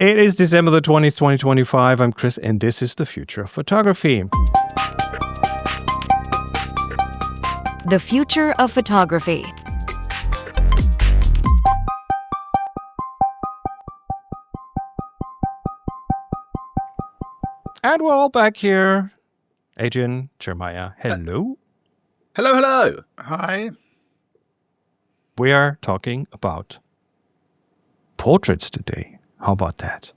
It is December the 20th, 2025. I'm Chris, and this is the future of photography. The future of photography. And we're all back here. Adrian, Jeremiah, hello. Hello, hello. Hi. We are talking about portraits today. How about that?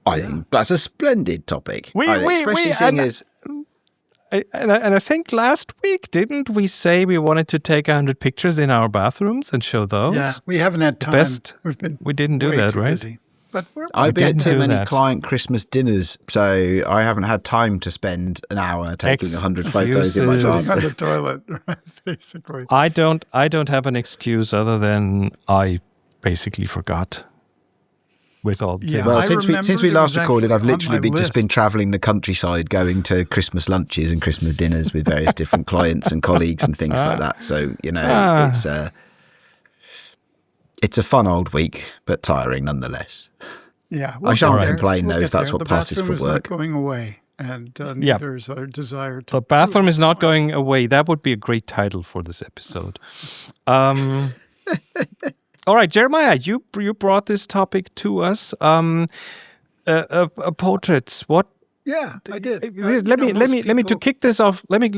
I think that's a splendid topic. I think last week, didn't we say we wanted to take 100 pictures in our bathrooms and show those? Yeah, we haven't had time. We didn't do that, right? Busy. But I've been at too many client Christmas dinners, so I haven't had time to spend an hour taking 100 photos in my sitting bathroom. on the toilet, right, basically. I don't have an excuse other than I basically forgot. With all the Well, since we last recorded, I've literally just been travelling the countryside, going to Christmas lunches and Christmas dinners with various different clients and colleagues and things like that. So, it's a fun old week, but tiring nonetheless. Yeah, I shan't complain though if that's what passes for work. The bathroom is not going away, and neither is our desire to. The bathroom is not going away. That would be a great title for this episode. All right, Jeremiah, you brought this topic to us. Portraits. What? Yeah, I did. Let me to kick this off. Let me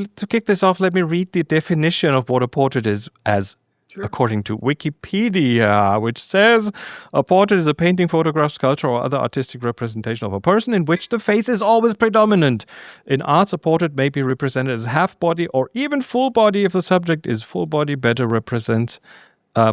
read the definition of what a portrait is as. Sure. According to Wikipedia, which says a portrait is a painting, photograph, sculpture, or other artistic representation of a person in which the face is always predominant. In arts, a portrait may be represented as half body or even full body if the subject is full body, better represents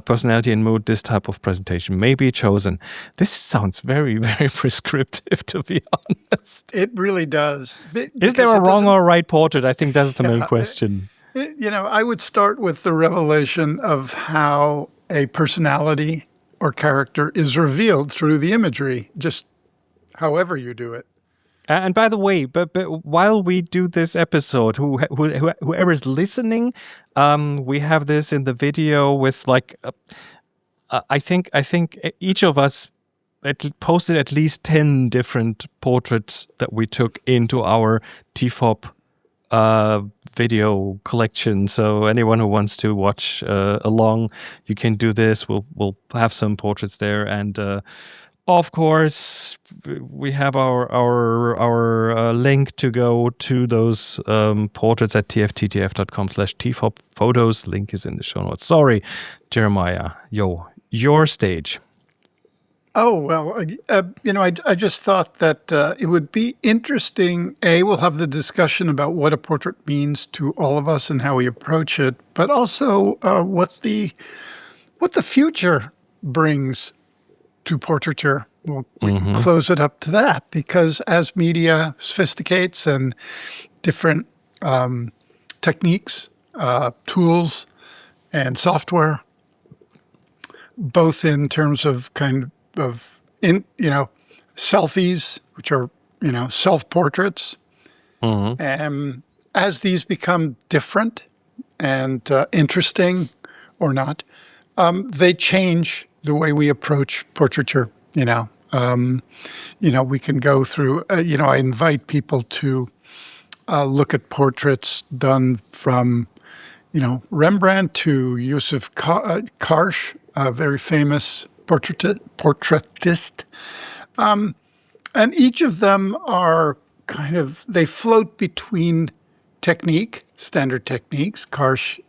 personality and mood. This type of presentation may be chosen. This sounds very, very prescriptive, to be honest. It really does. Is there a wrong or right portrait? I think that's the main question. I would start with the revelation of how a personality or character is revealed through the imagery, just however you do it. And by the way, but while we do this episode, whoever is listening, we have this in the video with I think each of us posted at least 10 different portraits that we took into our TFOP video collection. So anyone who wants to watch along, you can do this. We'll have some portraits there, and of course we have our link to go to those portraits at tfttf.com/tfop photos. Link is in the show notes. Sorry, Jeremiah, your stage. Oh, well, I just thought that it would be interesting. We'll have the discussion about what a portrait means to all of us and how we approach it, but also what the future brings to portraiture. We can close it up to that, because as media sophisticates and different techniques, tools, and software, both in terms of selfies, which are, self-portraits. As these become different and interesting or not, they change the way we approach portraiture. We can go through, I invite people to look at portraits done from, Rembrandt to Josef Karsh, a very famous portraitist. And each of them are they float between standard techniques. Karsh,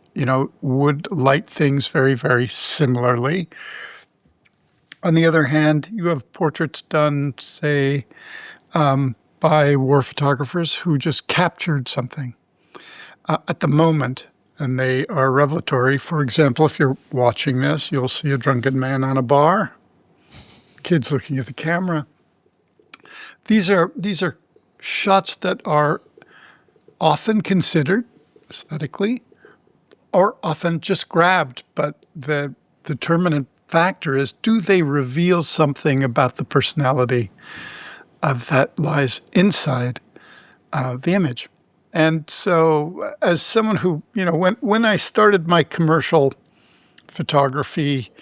would light things very, very similarly. On the other hand, you have portraits done, say, by war photographers who just captured something at the moment, and they are revelatory. For example, if you're watching this, you'll see a drunken man on a bar, kids looking at the camera. These are shots that are often considered aesthetically, or often just grabbed, but the determinant factor is, do they reveal something about the personality that lies inside the image? And so as someone who, when I started my commercial photography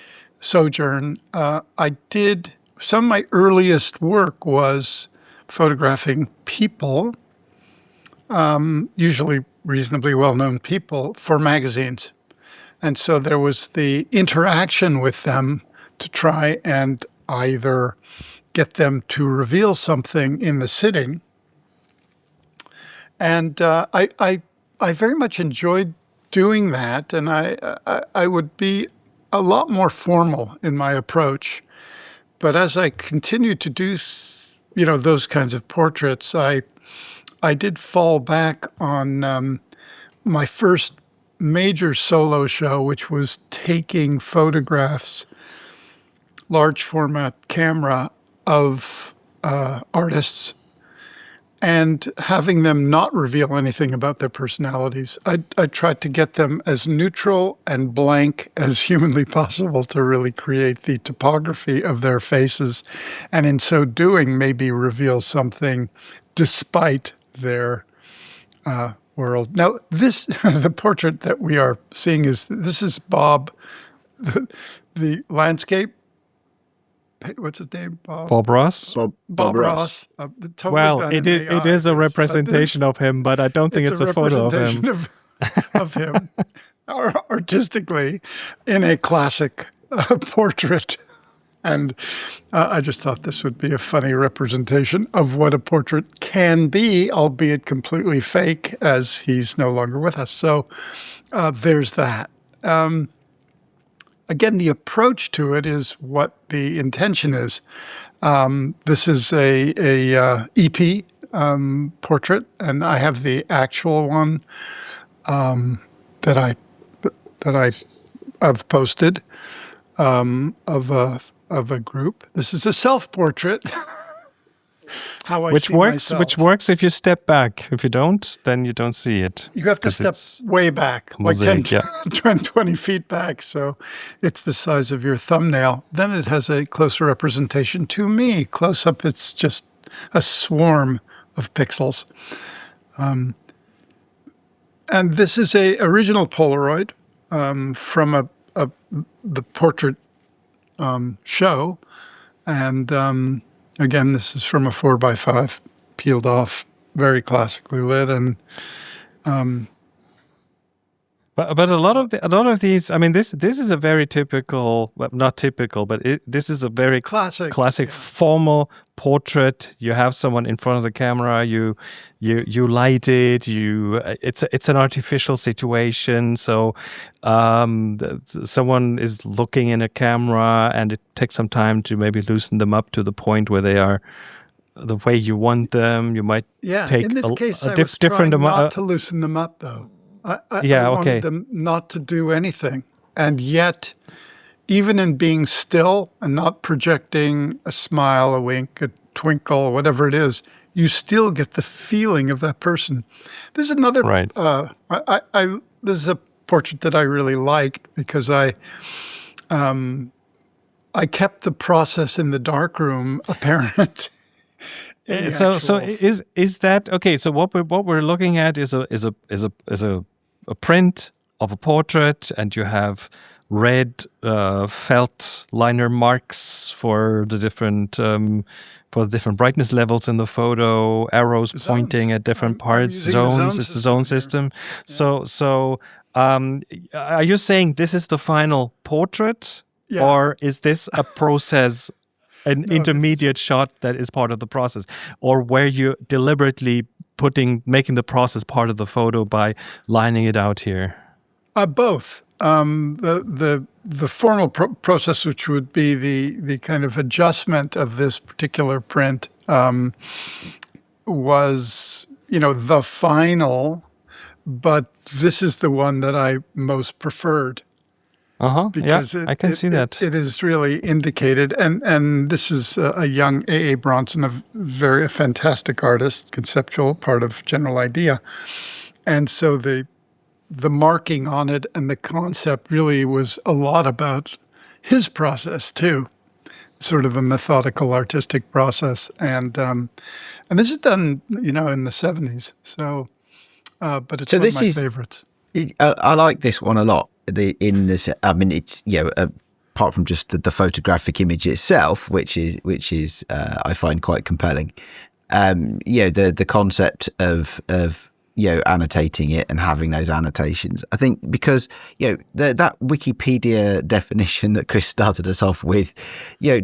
sojourn, I did some of my earliest work was photographing people, usually reasonably well-known people, for magazines. And so there was the interaction with them to try and either get them to reveal something in the sitting. And I very much enjoyed doing that, and I would be a lot more formal in my approach. But as I continued to do, those kinds of portraits, I did fall back on my first major solo show, which was taking photographs, large format camera of artists, and having them not reveal anything about their personalities. I tried to get them as neutral and blank as humanly possible to really create the topography of their faces, and in so doing, maybe reveal something despite their world. Now, the portrait that we are seeing this is Bob, the landscape. What's his name? Bob Ross. Bob Ross. It is a representation of him, but I don't think it's a photo of him. Of him, artistically, in a classic portrait. And I just thought this would be a funny representation of what a portrait can be, albeit completely fake, as he's no longer with us. So there's that. Again, the approach to it is what the intention is. This is a EP portrait, and I have the actual one that I've posted of a group. This is a self-portrait. Which works if you step back. If you don't, then you don't see it. You have to step way back, mosaic, like 20 feet back, so it's the size of your thumbnail. Then it has a closer representation to me. Close up, it's just a swarm of pixels. And this is a original Polaroid from the portrait show, and again, this is from a 4x5, peeled off, very classically lit, and but a lot of these. I mean, this is a very typical, well, not typical, but this is a very classic formal portrait. You have someone in front of the camera. You light it. It's an artificial situation. So someone is looking in a camera, and it takes some time to maybe loosen them up to the point where they are the way you want them. You might take in this case, I was different trying amount not to loosen them up, though. I wanted them not to do anything. And yet, even in being still and not projecting a smile, a wink, a twinkle, whatever it is, you still get the feeling of that person. There's another, right. This is a portrait that I really liked because I kept the process in the darkroom apparent. So is that okay? So what we're looking at is a print of a portrait, and you have red felt liner marks for the different brightness levels in the photo, arrows pointing at different parts, zones. It's a zone system. Yeah. So are you saying this is the final portrait, or is this a process? An intermediate shot that is part of the process, or where you're deliberately making the process part of the photo by lining it out here? Both. The formal process, which would be the kind of adjustment of this particular print, was the final, but this is the one that I most preferred. Because I can see that. It is really indicated, and this is a young A.A. Bronson, a fantastic artist, conceptual, part of General Idea. And so the marking on it and the concept really was a lot about his process too, sort of a methodical artistic process. And this is done, in the 70s. So, but it's one of my favorites. I like this one a lot. It's apart from just the photographic image itself, which is I find quite compelling. The concept of annotating it and having those annotations. I think because that Wikipedia definition that Chris started us off with,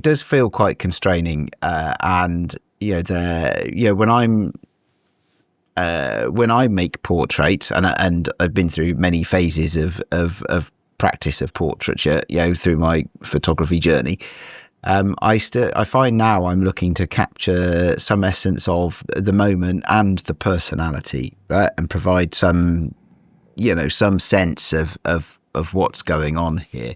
does feel quite constraining. And when I make portraits, and I've been through many phases of practice of portraiture, through my photography journey. I find now I'm looking to capture some essence of the moment and the personality, right, and provide some sense of what's going on here.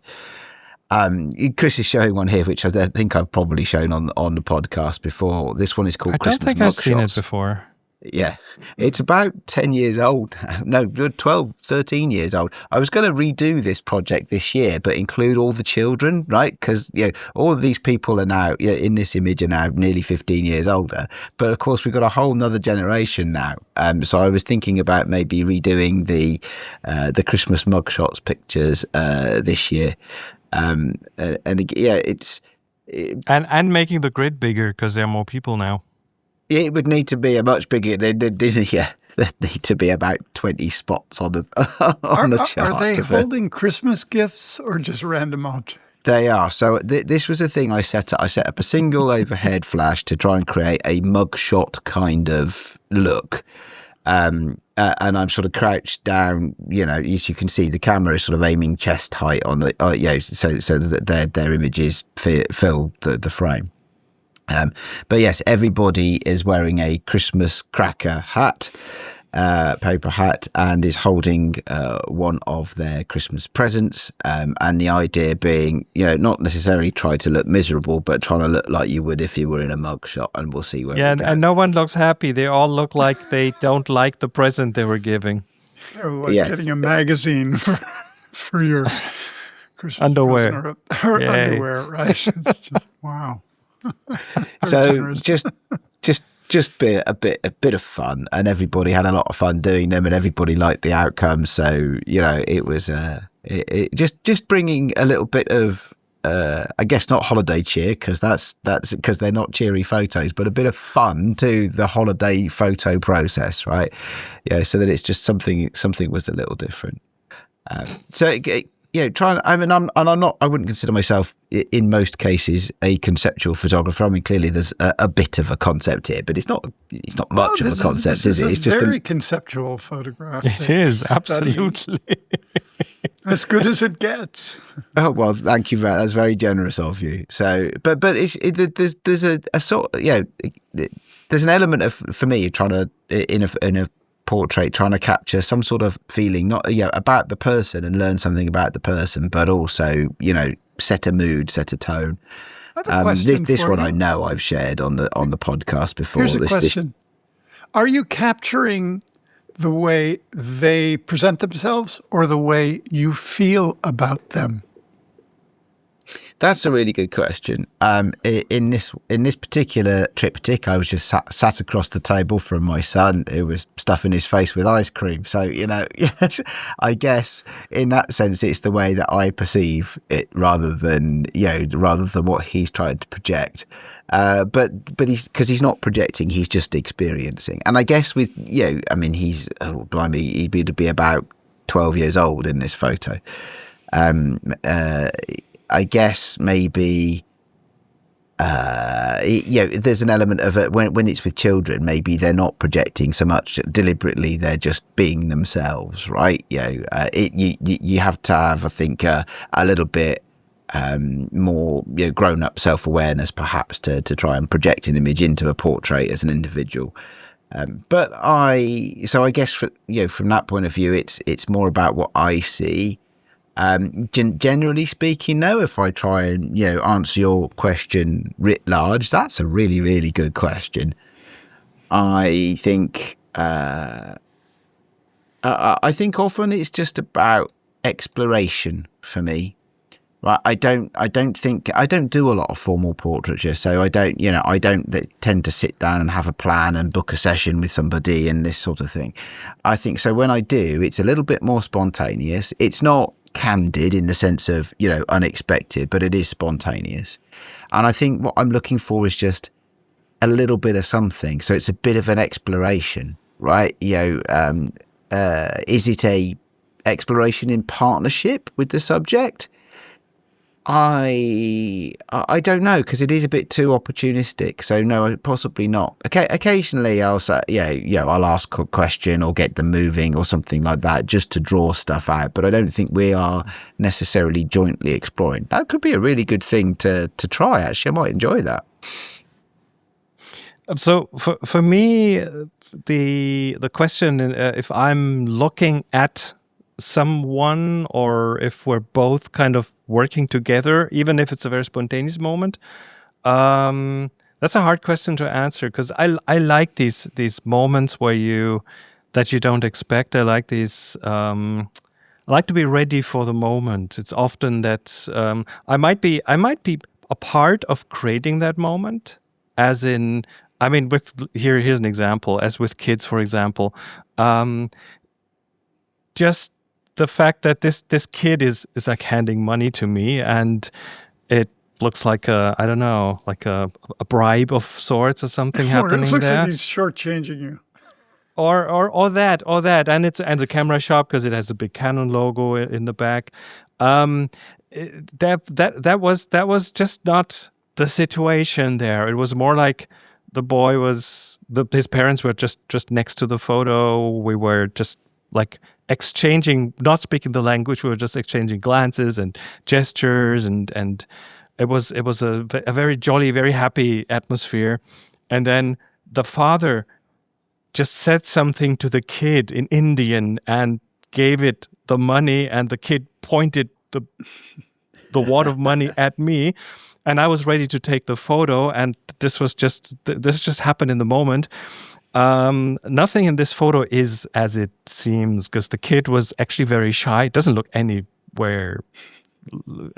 Chris is showing one here, which I think I've probably shown on the podcast before. This one is called Christmas Mugshots. I don't think I've seen it before. Yeah, it's about 10 years old. No, 12, 13 years old. I was going to redo this project this year, but include all the children, right? Because, all of these people are now, in this image, are now nearly 15 years older. But of course, we've got a whole nother generation now. So I was thinking about maybe redoing the Christmas mugshots pictures this year. It's... And making the grid bigger because there are more people now. It would need to be a much bigger. There'd need to be about 20 spots on the chart. Are they holding Christmas gifts or just random objects? They are. So this was a thing I set up. I set up a single overhead flash to try and create a mugshot kind of look. And I'm sort of crouched down. As you can see, the camera is sort of aiming chest height on the. So that their images fill the frame. But yes, everybody is wearing a Christmas cracker hat, paper hat, and is holding one of their Christmas presents. And the idea being, not necessarily try to look miserable, but trying to look like you would if you were in a mugshot. And we'll see where. Yeah, and no one looks happy. They all look like they don't like the present they were giving. Getting a magazine for your Christmas underwear. Or underwear, right? It's just wow. So just be a bit of fun, and everybody had a lot of fun doing them, and everybody liked the outcome. So it was just bringing a little bit of I guess not holiday cheer, because that's because they're not cheery photos, but a bit of fun to the holiday photo process, right? So that it's just something was a little different. I wouldn't consider myself, in most cases, a conceptual photographer. I mean, clearly there's a bit of a concept here, but it's not much of a concept, is it? It's just a very conceptual photograph. It is, absolutely. As good as it gets. Oh, well, thank you. That's very generous of you. So, but there's a sort, there's an element of, for me, trying to, in a portrait, trying to capture some sort of feeling, not about the person and learn something about the person, but also set a mood, set a tone. I have a question this for one you. I know I've shared on the podcast before. Here's a question: are you capturing the way they present themselves or the way you feel about them? That's a really good question. In this particular triptych, I was just sat across the table from my son, who was stuffing his face with ice cream. So I guess in that sense, it's the way that I perceive it rather than what he's trying to project. But he's not projecting; he's just experiencing. And I guess with he's he'd be about 12 years old in this photo. I guess maybe, there's an element of it when it's with children, maybe they're not projecting so much deliberately, they're just being themselves, right? You have to have, I think, a little bit more grown-up self-awareness, perhaps, to try and project an image into a portrait as an individual. But I guess from that point of view, it's more about what I see. Generally speaking, no, if I try and answer your question writ large, that's a really, really good question. I think often it's just about exploration for me. Right, I don't do a lot of formal portraiture, so I don't tend to sit down and have a plan and book a session with somebody and this sort of thing. I think so when I do, it's a little bit more spontaneous. It's not candid in the sense of, unexpected, but it is spontaneous. And I think what I'm looking for is just a little bit of something. So it's a bit of an exploration, right? Is it a exploration in partnership with the subject? I don't know, because it is a bit too opportunistic. So no, possibly not. Occasionally I'll say, I'll ask a question or get them moving or something like that, just to draw stuff out. But I don't think we are necessarily jointly exploring. That could be a really good thing to try. Actually, I might enjoy that. So for me, the question, if I'm looking at someone or if we're both kind of working together, even if it's a very spontaneous moment, that's a hard question to answer, because I like these moments that you don't expect. I like these. I like to be ready for the moment. It's often that I might be a part of creating that moment, as in. I mean, here's an example. As with kids, for example, just the fact that this kid is like handing money to me, and it looks like a bribe of sorts or something happening It looks there. like he's shortchanging you. Or that, and it's a camera shop because it has a big Canon logo in the back. That was just not the situation there. It was more like the boy his parents were just next to the photo. We were just like exchanging, not speaking the language. We were just exchanging glances and gestures, and it was a very jolly, very happy atmosphere. And then the father just said something to the kid in Indian and gave it the money, and the kid pointed the wad of money at me. And I was ready to take the photo, and this just happened in the moment. Nothing in this photo is as it seems, because the kid was actually very shy. It doesn't look anywhere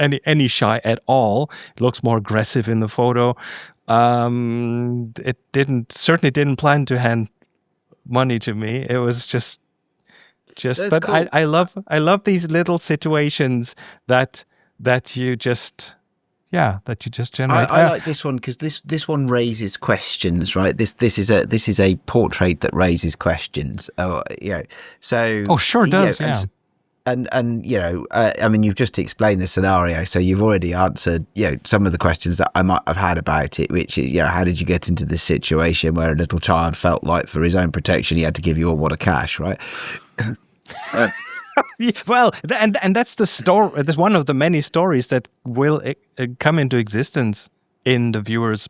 any shy at all. It looks more aggressive in the photo. It certainly didn't plan to hand money to me. It was just. That's but cool. I love these little situations that you just. Yeah, that you just generate. I like this one because this one raises questions, right? This is a portrait that raises questions. So. Oh, sure does. Yeah. And I mean, you've just explained the scenario, so you've already answered, some of the questions that I might have had about it, which is, how did you get into this situation where a little child felt like for his own protection he had to give you a wad of cash, right? Well, and that's the story. That's one of the many stories that will come into existence in the viewers'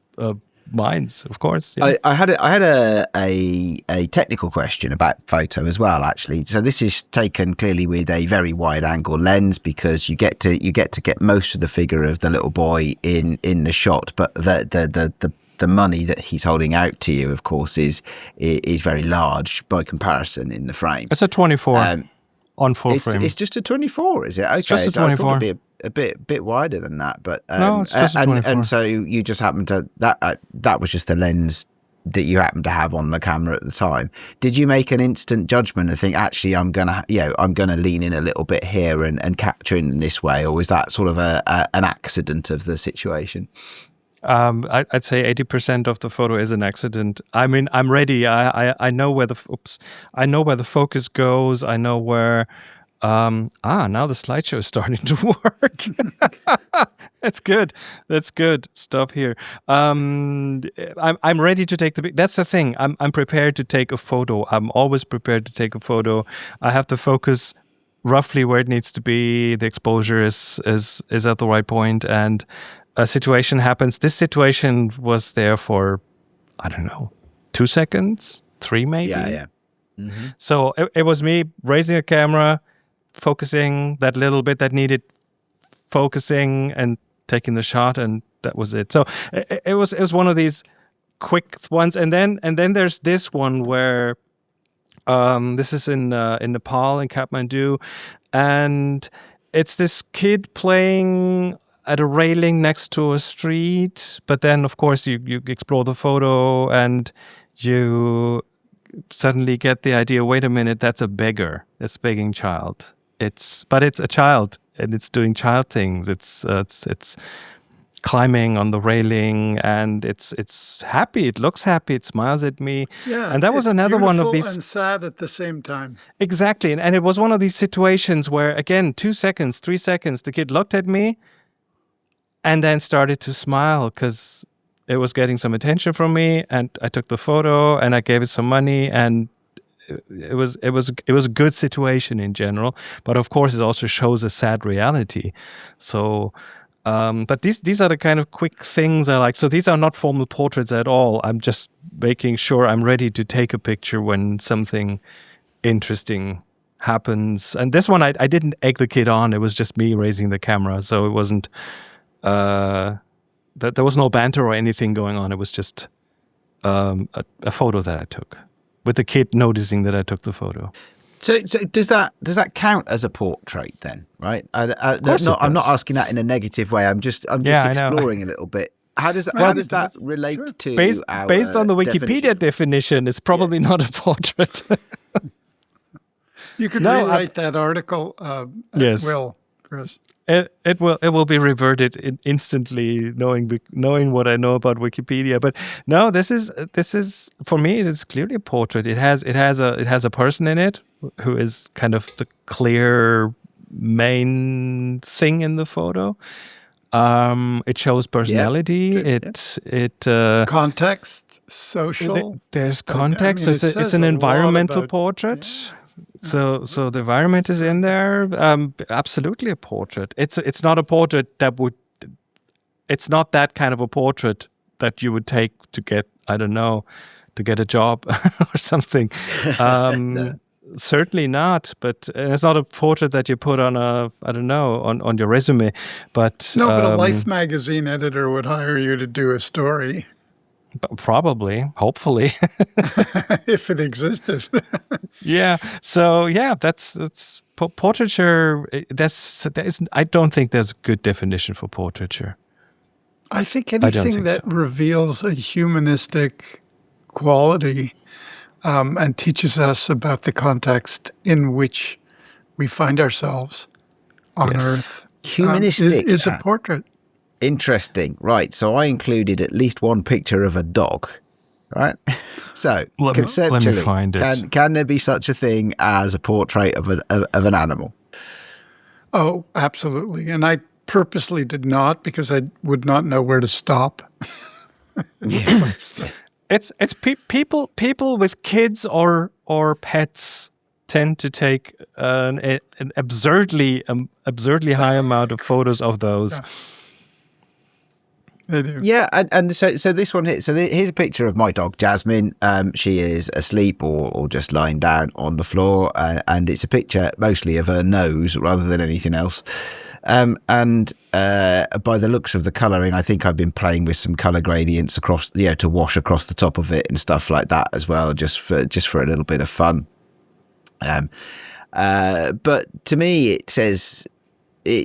minds, of course. Yeah. I had a technical question about photo as well, actually. So this is taken clearly with a very wide angle lens, because you get to get most of the figure of the little boy in the shot, but the money that he's holding out to you, of course, is very large by comparison in the frame. It's a 24 on full frame. It's just a 24, is it? Okay, it's just a 24. So I thought it'd be a bit wider than that, but no, it's just a 24. And so you just happened to that was just the lens that you happened to have on the camera at the time. Did you make an instant judgment and think, actually, I'm gonna lean in a little bit here and capture in this way, or was that sort of an accident of the situation? I'd say 80% of the photo is an accident. I mean, I'm ready. I know where I know where the focus goes. I know where. Now the slideshow is starting to work. That's good. That's good stuff here. I'm ready to take the. That's the thing. I'm prepared to take a photo. I'm always prepared to take a photo. I have to focus roughly where it needs to be. The exposure is at the right point, and a situation happens. This situation was there for, I don't know, 2 seconds, 3 maybe. Yeah. Mm-hmm. So it was me raising a camera, focusing that little bit that needed focusing, and taking the shot, and that was it. So it was one of these quick ones, and then there's this one where this is in Nepal, in Kathmandu, and it's this kid playing at a railing next to a street, but then of course you explore the photo and you suddenly get the idea, wait a minute, that's a beggar, that's a begging child. but it's a child and it's doing child things. It's climbing on the railing and it's happy. It looks happy. It smiles at me. Yeah, and that was another one of these. And sad at the same time. Exactly, and it was one of these situations where, again, 2 seconds, 3 seconds, the kid looked at me, and then started to smile because it was getting some attention from me, and I took the photo and I gave it some money, and it was a good situation in general. But of course, it also shows a sad reality. So. But these are the kind of quick things I like. So these are not formal portraits at all. I'm just making sure I'm ready to take a picture when something interesting happens. And this one, I didn't egg the kid on. It was just me raising the camera. So it wasn't, there was no banter or anything going on. It was just a photo that I took with the kid noticing that I took the photo. So does that count as a portrait then, right? I'm not asking that in a negative way. I'm just exploring a little bit. How does that relate to based on the Wikipedia definition? It's probably not a portrait. You could rewrite that article. Yes, will, Chris. It will be reverted instantly, knowing what I know about Wikipedia. But no, this is for me. It is clearly a portrait. It has a person in it who is kind of the clear main thing in the photo. It shows personality. Context, social. There's context. So it's an environmental portrait. Yeah. So the environment is in there. Absolutely a portrait. It's not a portrait that would. It's not that kind of a portrait that you would take to get, I don't know, to get a job or something. No. Certainly not. But it's not a portrait that you put on on your resume. But a Life magazine editor would hire you to do a story. Probably, hopefully, if it existed. Yeah. So that's portraiture. I don't think there's a good definition for portraiture. I think anything that reveals a humanistic quality and teaches us about the context in which we find ourselves on Earth, humanistic is a portrait. Interesting. Right. So I included at least one picture of a dog. Right. So conceptually, let me find it. Can there be such a thing as a portrait of an animal? Oh, absolutely. And I purposely did not because I would not know where to stop. Yeah. It's people with kids or pets tend to take an absurdly high amount of photos of those. Yeah. They do. Yeah, and so this one here. So here's a picture of my dog Jasmine. She is asleep or just lying down on the floor, and it's a picture mostly of her nose rather than anything else. And by the looks of the colouring, I think I've been playing with some colour gradients across, to wash across the top of it and stuff like that as well, just for a little bit of fun. But to me, it says.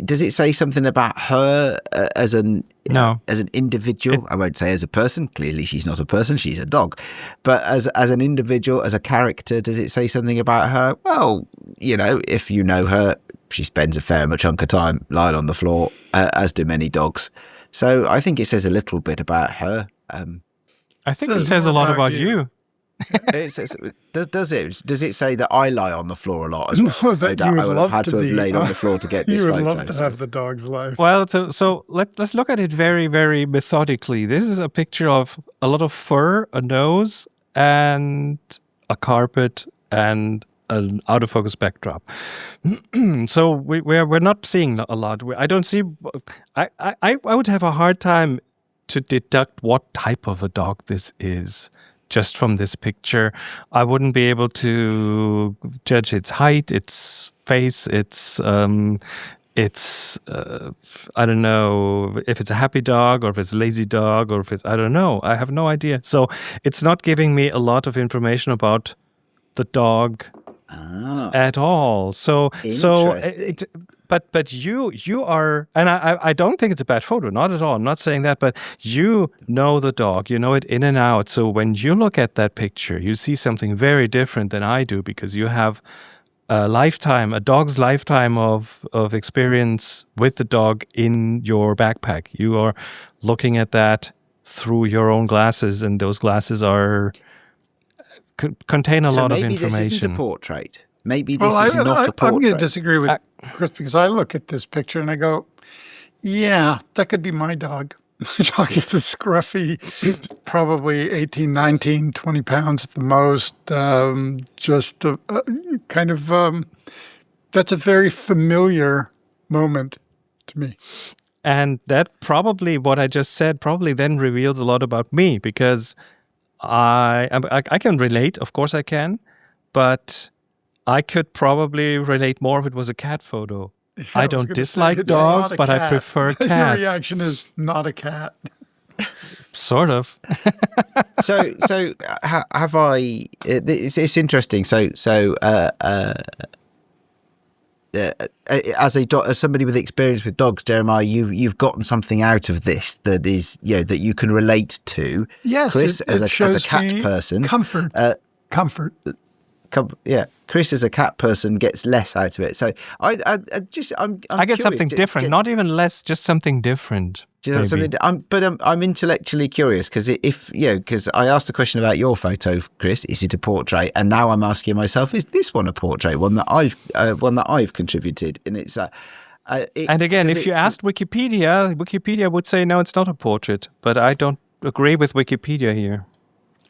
Does it say something about her as an individual? I won't say as a person. Clearly, she's not a person. She's a dog. But as an individual, as a character, does it say something about her? Well, if you know her, she spends a fair chunk of time lying on the floor, as do many dogs. So I think it says a little bit about her. I think it says a lot about you. It says, does it? Does it say that I lie on the floor a lot as well? No, that you would I would love have had to have laid on the floor to get this photo. You would love to have the dog's life. Well, so let's look at it very, very methodically. This is a picture of a lot of fur, a nose, and a carpet, and an out of focus backdrop. So we're not seeing a lot. I don't see. I would have a hard time to deduct what type of a dog this is. Just from this picture, I wouldn't be able to judge its height, its face, its I don't know if it's a happy dog or if it's a lazy dog or if it's, I don't know. I have no idea. So it's not giving me a lot of information about the dog at all. But you are, and I don't think it's a bad photo, not at all. I'm not saying that, but you know the dog, you know it in and out. So when you look at that picture, you see something very different than I do because you have a dog's lifetime of experience with the dog in your backpack. You are looking at that through your own glasses, and those glasses contain a lot of information. So maybe this isn't a portrait. Maybe this Well, is not a portrait. I'm going to disagree with Chris, because I look at this picture and I go, yeah, that could be my dog. My dog is a scruffy, probably 18, 19, 20 pounds at the most. Just kind of, that's a very familiar moment to me. And that probably, what I just said, probably then reveals a lot about me, because I can relate, of course I can, but I could probably relate more if it was a cat photo. Yeah, I don't dislike dogs, but I prefer cats. Your reaction is not a cat. Sort of. So have I? It's interesting. As somebody with experience with dogs, Jeremiah, you've gotten something out of this that is, that you can relate to. Yes, Chris, as a cat person, comfort. Chris as a cat person gets less out of it. So I get curious. Something different, not even less, just something different. I'm intellectually curious, because I asked the question about your photo, Chris. Is it a portrait? And now I'm asking myself, is this one a portrait? One that I've contributed, and it's. And again, if you asked Wikipedia would say no, it's not a portrait. But I don't agree with Wikipedia here.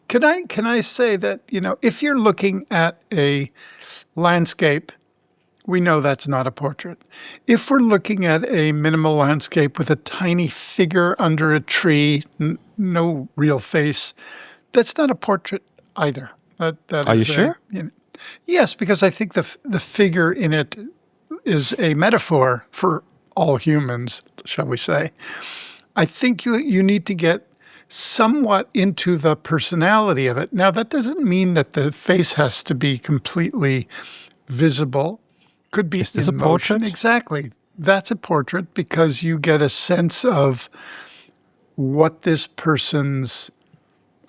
Can I say that, if you're looking at a landscape, we know that's not a portrait. If we're looking at a minimal landscape with a tiny figure under a tree, no real face, that's not a portrait either. Are you sure? Yes, because I think the figure in it is a metaphor for all humans, shall we say. I think you need to get somewhat into the personality of it. Now, that doesn't mean that the face has to be completely visible. Could be Is this a portrait? Exactly. That's a portrait, because you get a sense of what this person's,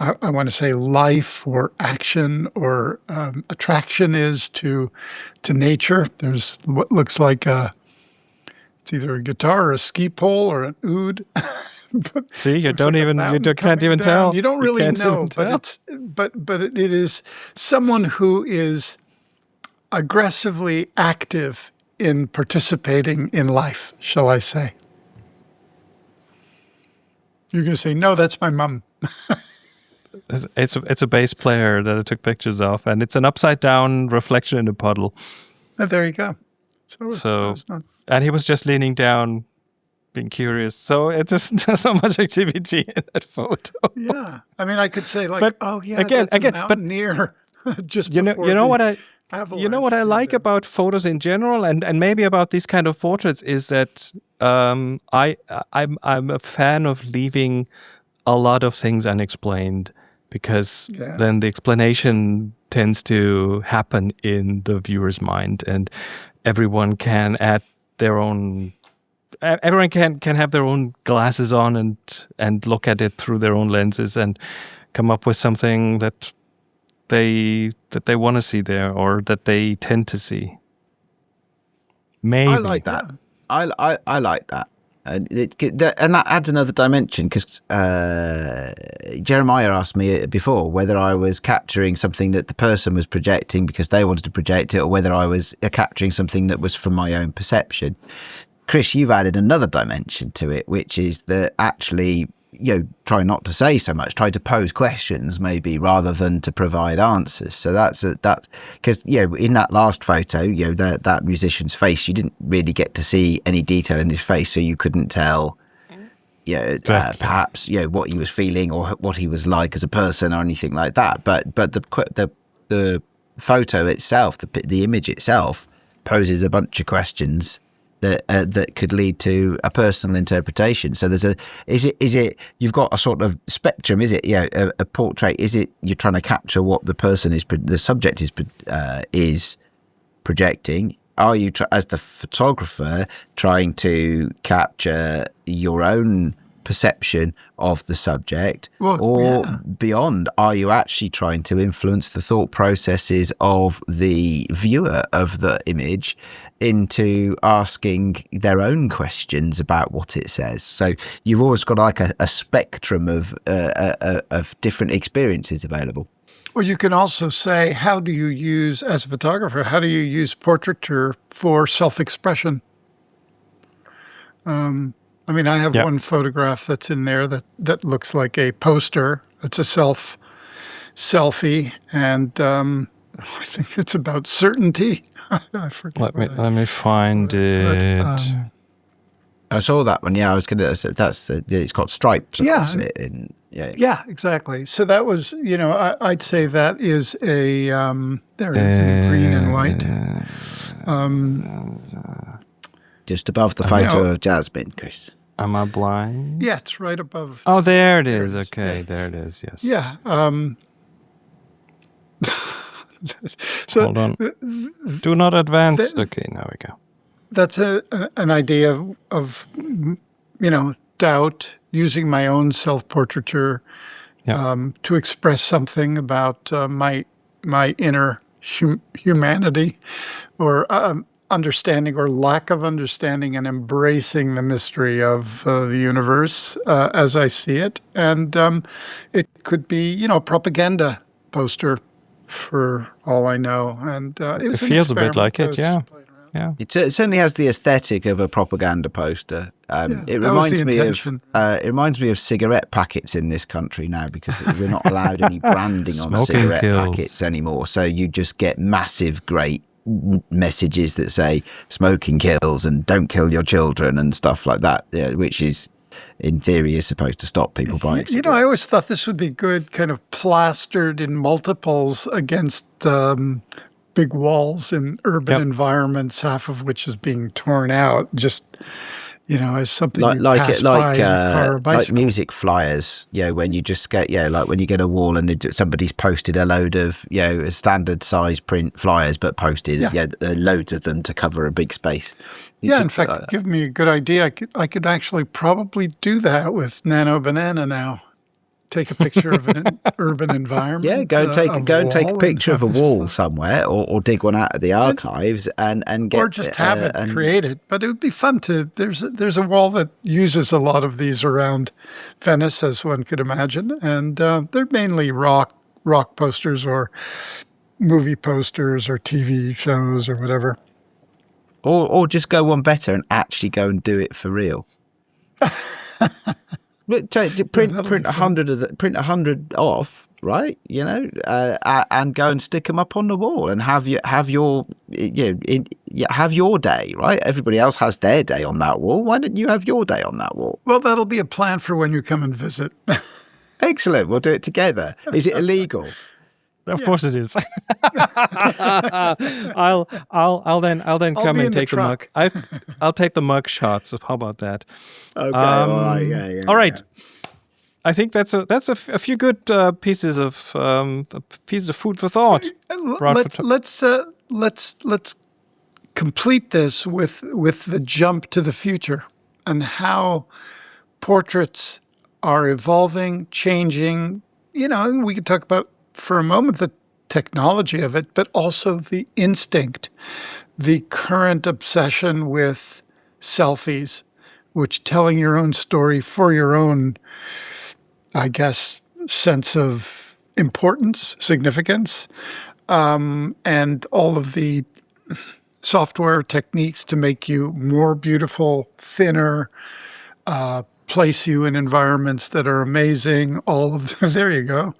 I want to say, life or action or attraction is to nature. There's what looks like it's either a guitar or a ski pole or an oud. See, you can't even tell. You don't really know, but it is someone who is aggressively active in participating in life, shall I say. You're going to say, no, that's my mum. It's a bass player that I took pictures of, and it's an upside down reflection in a puddle. Oh, there you go. And he was just leaning down, being curious. So it's just so much activity in that photo. Yeah, I mean, I could say again, that's a mountaineer. Just you know what I like about photos in general, and maybe about these kind of portraits, is that I'm a fan of leaving a lot of things unexplained, because then the explanation tends to happen in the viewer's mind, and everyone can add their own. Everyone can have their own glasses on and look at it through their own lenses and come up with something that they want to see there, or that they tend to see. Maybe I like that. I like that. And that adds another dimension, because Jeremiah asked me before whether I was capturing something that the person was projecting because they wanted to project it, or whether I was capturing something that was from my own perception. Chris, you've added another dimension to it, which is that actually, try not to say so much, try to pose questions maybe rather than to provide answers. So that's because, in that last photo, that musician's face, you didn't really get to see any detail in his face, so you couldn't tell, perhaps, what he was feeling or what he was like as a person or anything like that. But the photo itself, the image itself, poses a bunch of questions that could lead to a personal interpretation. So is it you've got a sort of spectrum? Is it a portrait? Is it you're trying to capture what the subject is projecting? Are you as the photographer trying to capture your own perception of the subject, Well, or yeah. beyond, are you actually trying to influence the thought processes of the viewer of the image into asking their own questions about what it says? So you've always got like a spectrum of different experiences available. Well, you can also say, how do you use, as a photographer, how do you use portraiture for self-expression? I mean, I have one photograph that's in there that looks like a poster. It's a selfie, and I think it's about certainty. I forget. Let me find it. I saw that one. Yeah, I was gonna. It's got stripes across it. Yeah, exactly. So that was, I'd say that is a there it is in green and white. Just above the photo of Jasmine, Chris. Am I blind? Yeah, it's right above. Oh, there it is. Okay, there it is. Yes. Yeah. So hold on. Do not advance. Okay, now we go. That's an idea of doubt, using my own self-portraiture to express something about my inner humanity, or understanding or lack of understanding, and embracing the mystery of the universe as I see it. And it could be, a propaganda poster for all I know. And it feels a bit like it, yeah. Yeah, it certainly has the aesthetic of a propaganda poster. It reminds me of cigarette packets in this country now, because we're not allowed any branding on cigarette packets anymore. So you just get massive, great messages that say "smoking kills" and "don't kill your children" and stuff like that, which is, in theory, is supposed to stop people buying cigarettes. I always thought this would be good, kind of plastered in multiples against big walls in urban environments, half of which is being torn out, just, as something like music flyers, when you just get, like when you get a wall and somebody's posted a load of, standard size print flyers, but posted loads of them to cover a big space. In fact, give me a good idea. I could actually probably do that with Nano Banana now. Take a picture of an urban environment. Yeah, go and take a picture of a wall somewhere, or dig one out of the archives and get, or just have it created. But it would be fun to. There's a wall that uses a lot of these around Venice, as one could imagine, and they're mainly rock posters or movie posters or TV shows or whatever. Or just go one better and actually go and do it for real. Print 100 off, right? And go and stick them up on the wall and have your day, right? Everybody else has their day on that wall. Why don't you have your day on that wall? Well, that'll be a plan for when you come and visit. Excellent. We'll do it together. Is it illegal? Of course it is. I'll then come and take the mug. I'll take the mug shots. So how about that? Okay. All right. All right. I think that's a few good pieces of food for thought. Let's complete this with the jump to the future and how portraits are evolving, changing. We could talk about, for a moment, the technology of it, but also the instinct, the current obsession with selfies, which telling your own story for your own, I guess, sense of importance, significance, and all of the software techniques to make you more beautiful, thinner, place you in environments that are amazing. There you go.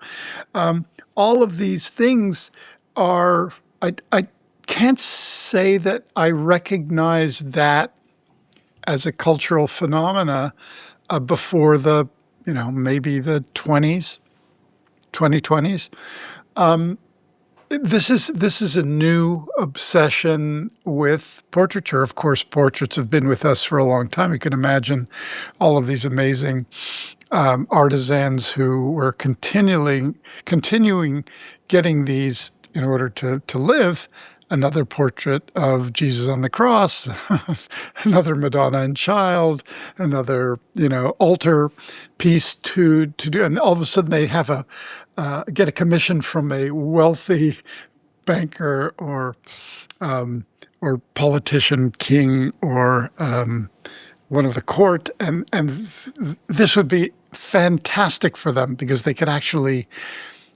All of these things are, I can't say that I recognize that as a cultural phenomena before the, maybe the 2020s. This is a new obsession with portraiture. Of course, portraits have been with us for a long time. You can imagine all of these amazing artisans who were continuing getting these in order to live, another portrait of Jesus on the cross, another Madonna and Child, another, altar piece to do. And all of a sudden they have get a commission from a wealthy banker or politician, king, or one of the court. And this would be fantastic for them because they could actually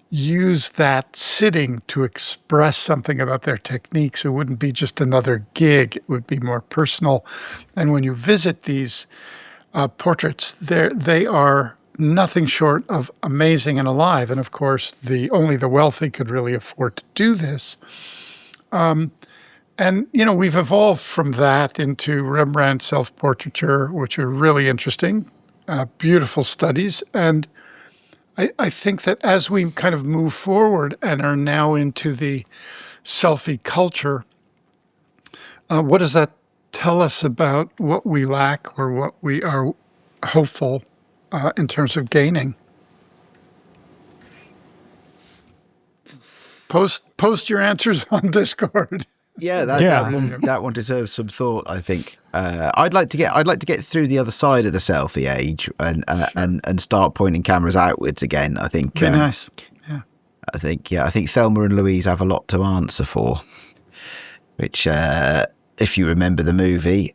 use that sitting to express something about their techniques. It wouldn't be just another gig. It would be more personal. And when you visit these portraits, they are nothing short of amazing and alive. And of course, only the wealthy could really afford to do this. And, we've evolved from that into Rembrandt self-portraiture, which are really interesting, beautiful studies. And I think that as we kind of move forward and are now into the selfie culture, what does that tell us about what we lack or what we are hopeful in terms of gaining? Post your answers on Discord. Yeah, that one deserves some thought, I think. I'd like to get through the other side of the selfie age and start pointing cameras outwards again. I think be nice. Yeah. I think Thelma and Louise have a lot to answer for. Which, if you remember the movie,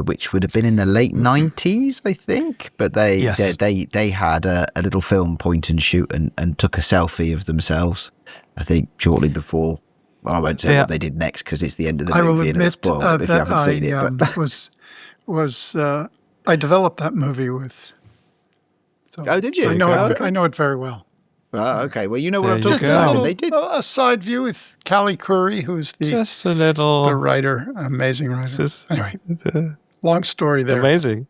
which would have been in the late 90s, I think, but they had a little film point and shoot and took a selfie of themselves. I think shortly before. Well, I won't say what they did next because it's the end of the movie. I will admit and it'll spoil it if you haven't seen it. But I developed that movie with. So oh, did you? I know it very well. Oh, okay. Well, you know what I'm Just talking about. They did a side view with Callie Curry, who's the writer, amazing writer. Anyway, long story there. Amazing.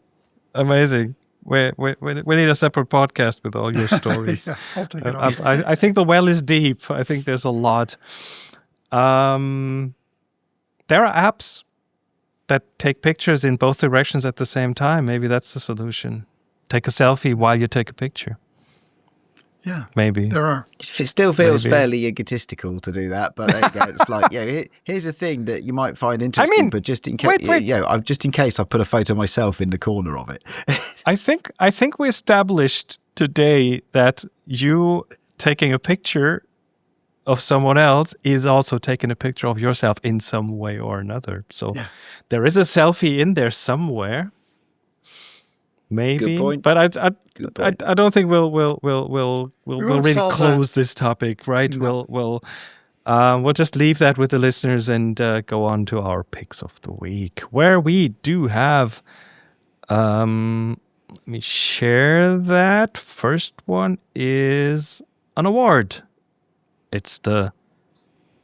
We need a separate podcast with all your stories. Yeah, I'll take it on. I think the well is deep. I think there's a lot. There are apps that take pictures in both directions at the same time. Maybe that's the solution. Take a selfie while you take a picture. Yeah, maybe there are. It still feels fairly egotistical to do that, but there you go. It's like, here's a thing that you might find interesting, but just in case, just in case, I put a photo of myself in the corner of it. I think we established today that you taking a picture of someone else is also taking a picture of yourself in some way or another. So there is a selfie in there somewhere. Maybe, good point. But I don't think we'll really close this topic, right? No. We'll just leave that with the listeners and go on to our picks of the week, where we do have. Let me share that. First one is an award. It's the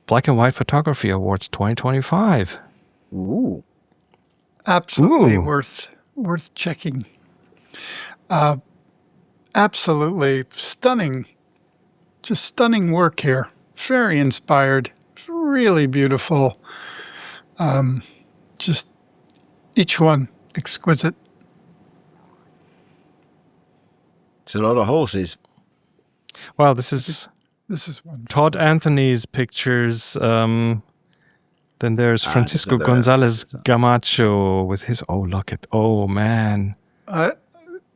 Black and White Photography Awards 2025. Ooh, absolutely worth checking. Absolutely stunning, just stunning work here. Very inspired, really beautiful. Just each one exquisite. It's a lot of horses. Well, this is wonderful. Todd Anthony's pictures. Then there's Francisco Gonzalez Gamacho with his. Oh man.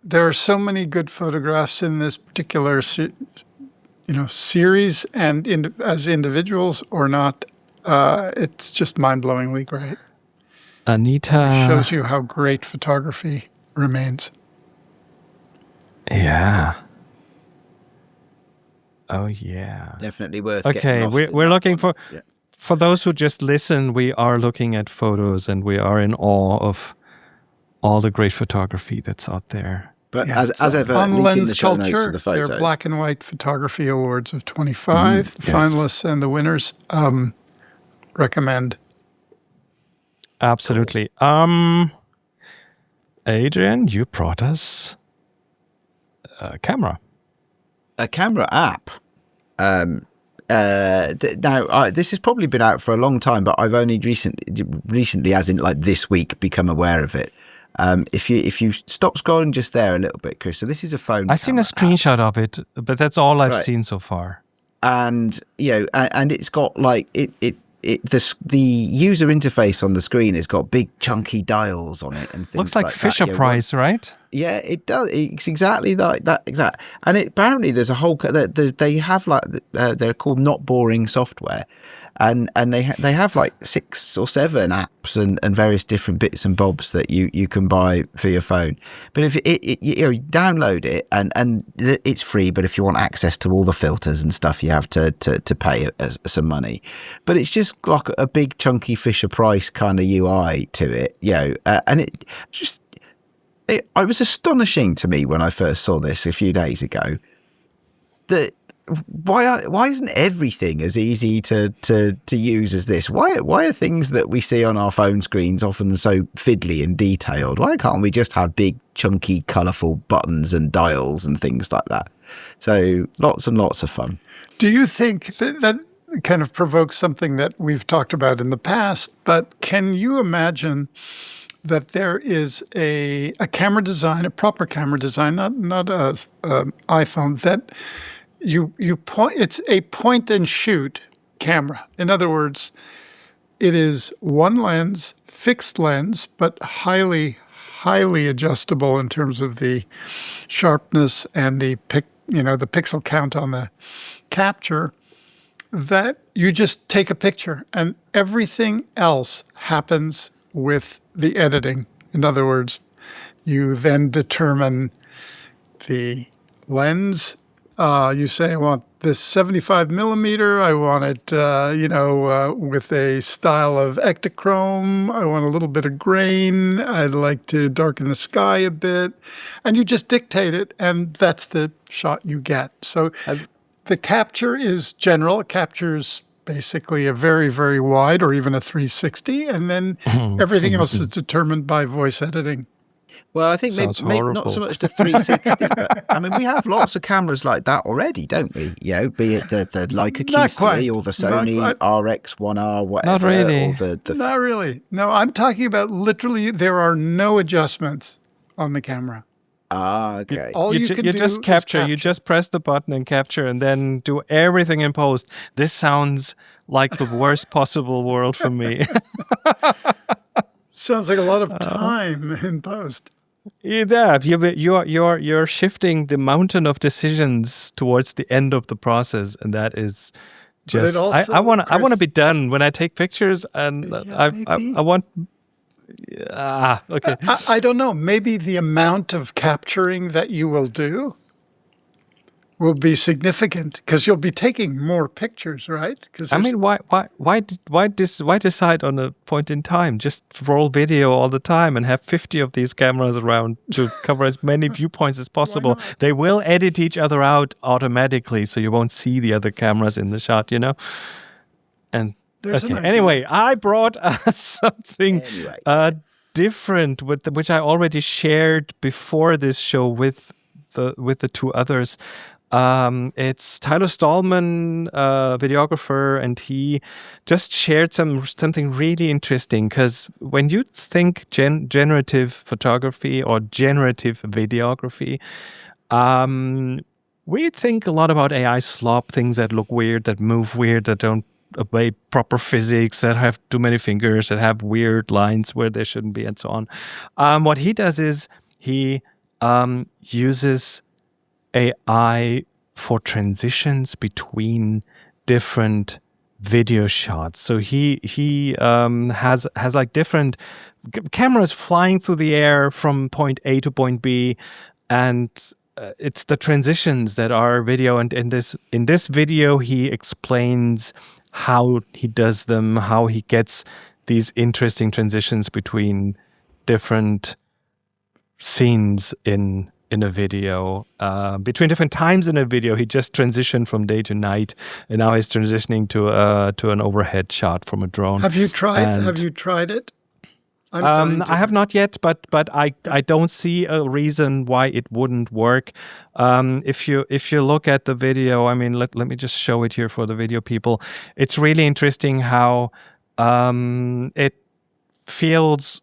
There are so many good photographs in this particular, series, and as individuals or not, it's just mind-blowingly great. Anita it shows you how great photography remains. Yeah. Oh yeah. Definitely worth. Okay, we're looking for those who just listen. We are looking at photos, and we are in awe of all the great photography that's out there. But as ever, on Lens the show notes Culture, for the photos. their Black and White Photography Awards of 25, the finalists and the winners. Recommend. Absolutely. Cool. Adrian, you brought us a camera. A camera app. Now, this has probably been out for a long time, but I've only recently, as in like this week, become aware of it. If you stop scrolling just there a little bit, Chris. So this is a phone. I've seen a screenshot of it, but that's all I've seen so far. And and it's got like it the user interface on the screen has got big chunky dials on it and things Looks like that. Fisher Price, right? Yeah, it does. It's exactly like that. Exact. And apparently there's a whole. They have like they're called not boring software, and they have like 6 or 7 apps and various different bits and bobs that you can buy for your phone. But if you download it and it's free, but if you want access to all the filters and stuff, you have to pay some money. But it's just like a big chunky Fisher Price kind of UI to it, and it just. It was astonishing to me when I first saw this a few days ago that why isn't everything as easy to use as this? Why are things that we see on our phone screens often so fiddly and detailed? Why can't we just have big, chunky, colourful buttons and dials and things like that? So lots and lots of fun. Do you think that kind of provokes something that we've talked about in the past, but can you imagine that there is a camera design, a proper camera design, not a iPhone, that you point, it's a point and shoot camera. In other words, it is one lens, fixed lens, but highly adjustable in terms of the sharpness and the pixel count on the capture, that you just take a picture and everything else happens with the editing. In other words, you then determine the lens. You say, I want this 75 millimeter. I want it, with a style of ectochrome. I want a little bit of grain. I'd like to darken the sky a bit. And you just dictate it, and that's the shot you get. So the capture is general. It captures basically a very, very wide or even a 360, and then everything else is determined by voice editing. Well, I think maybe not so much the 360, but I mean, we have lots of cameras like that already, don't we? Be it the Leica Q3 or the Sony RX1R, whatever. Not really. Or Not really. No, I'm talking about literally there are no adjustments on the camera. Ah, okay. You just capture. You just press the button and capture, and then do everything in post. This sounds like the worst possible world for me. Sounds like a lot of time in post. Yeah, you're shifting the mountain of decisions towards the end of the process, and that is just. I want to be done when I take pictures, and I want. Okay. I don't know. Maybe the amount of capturing that you will do will be significant because you'll be taking more pictures, right? I mean, why decide on a point in time? Just roll video all the time and have 50 of these cameras around to cover as many viewpoints as possible. They will edit each other out automatically, so you won't see the other cameras in the shot, And okay. Anyway, I brought something different which I already shared before this show with the 2 others. It's Tyler Stallman, videographer, and he just shared something really interesting, because when you think generative photography or generative videography, we think a lot about AI slop, things that look weird, that move weird, that don't obey proper physics, that have too many fingers, that have weird lines where they shouldn't be, and so on. What he does is he uses AI for transitions between different video shots. So he has like different cameras flying through the air from point A to point B, and it's the transitions that are video. And in this video, he explains how he does them, how he gets these interesting transitions between different scenes in a video, between different times in a video. He just transitioned from day to night, and now he's transitioning to an overhead shot from a drone. Have you tried it? I have not yet, but I don't see a reason why it wouldn't work. If you look at the video, I mean, let me just show it here for the video people. It's really interesting how it feels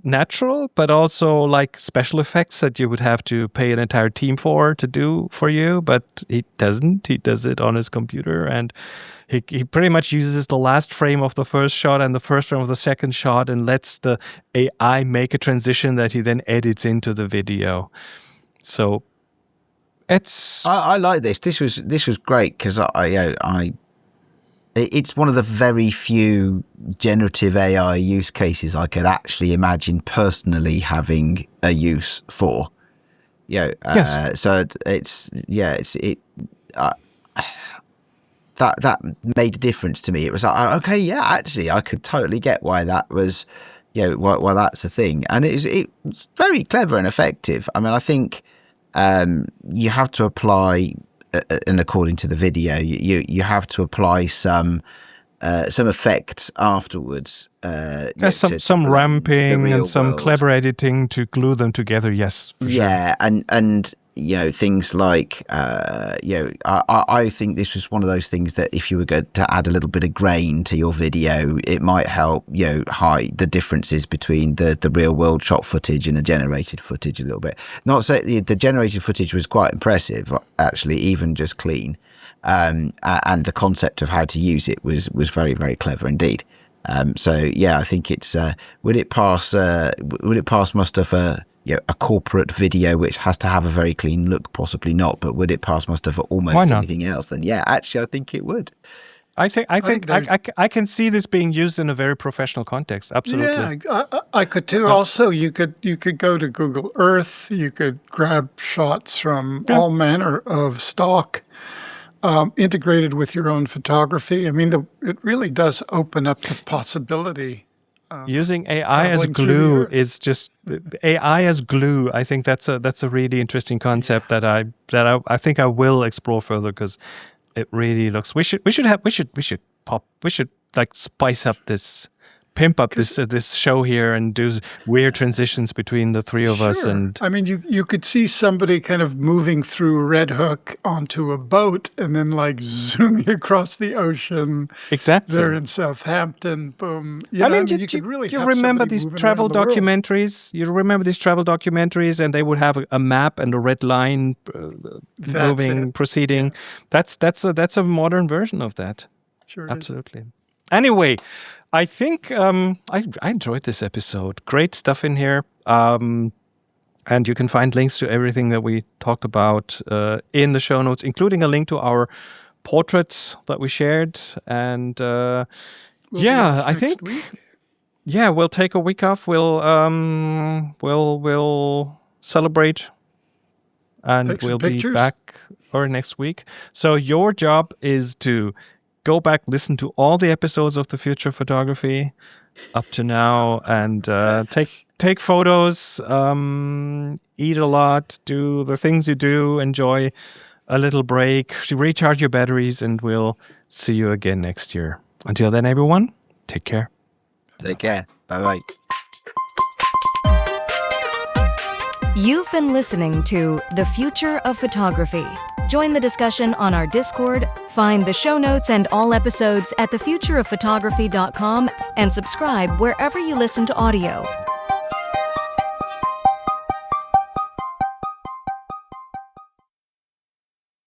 natural, but also like special effects that you would have to pay an entire team to do for you. But he doesn't. He does it on his computer, and he pretty much uses the last frame of the first shot and the first frame of the second shot, and lets the AI make a transition that he then edits into the video. So I like this. This was great because it's one of the very few generative AI use cases I could actually imagine personally having a use for. Yes. So that made a difference to me. It was like, okay, yeah, actually, I could totally get why that was, why that's a thing, and it's very clever and effective. I mean, I think you have to apply, and according to the video, you have to apply some effects afterwards. Some ramping and some clever editing to glue them together. Yes, for sure. and things like I think this was one of those things that if you were going to add a little bit of grain to your video, it might help hide the differences between the real world shot footage and the generated footage a little bit. Not say the generated footage was quite impressive, actually, even just clean, and the concept of how to use it was very, very clever indeed. So I think it's would it pass muster for a corporate video which has to have a very clean look? Possibly not, but would it pass muster for almost anything else? Then actually I think it would. I think I can see this being used in a very professional context. Absolutely. Yeah, I could too. Also, you could go to Google Earth. You could grab shots from all manner of stock, integrated with your own photography. I mean, it really does open up the possibility. Using AI as glue is just AI as glue. I think that's a really interesting concept that I think I will explore further, because it really looks. We should like spice up this, pimp up this show here and do weird transitions between the three of us. And I mean, you could see somebody kind of moving through Red Hook onto a boat and then like zooming across the ocean. Exactly. There in Southampton, boom. You remember these travel documentaries? You remember these travel documentaries, and they would have a map and a red line proceeding. Yeah. That's a modern version of that. Sure. Absolutely. Anyway, I think I enjoyed this episode. Great stuff in here. And you can find links to everything that we talked about in the show notes, including a link to our portraits that we shared. And I think we'll take a week off. We'll celebrate, and we'll be back next week. So your job is to go back, listen to all the episodes of The Future of Photography up to now, and take photos, eat a lot, do the things you do, enjoy a little break, recharge your batteries, and we'll see you again next year. Until then, everyone, take care. Take care. Bye-bye. You've been listening to The Future of Photography. Join the discussion on our Discord, find the show notes and all episodes at thefutureofphotography.com, and subscribe wherever you listen to audio.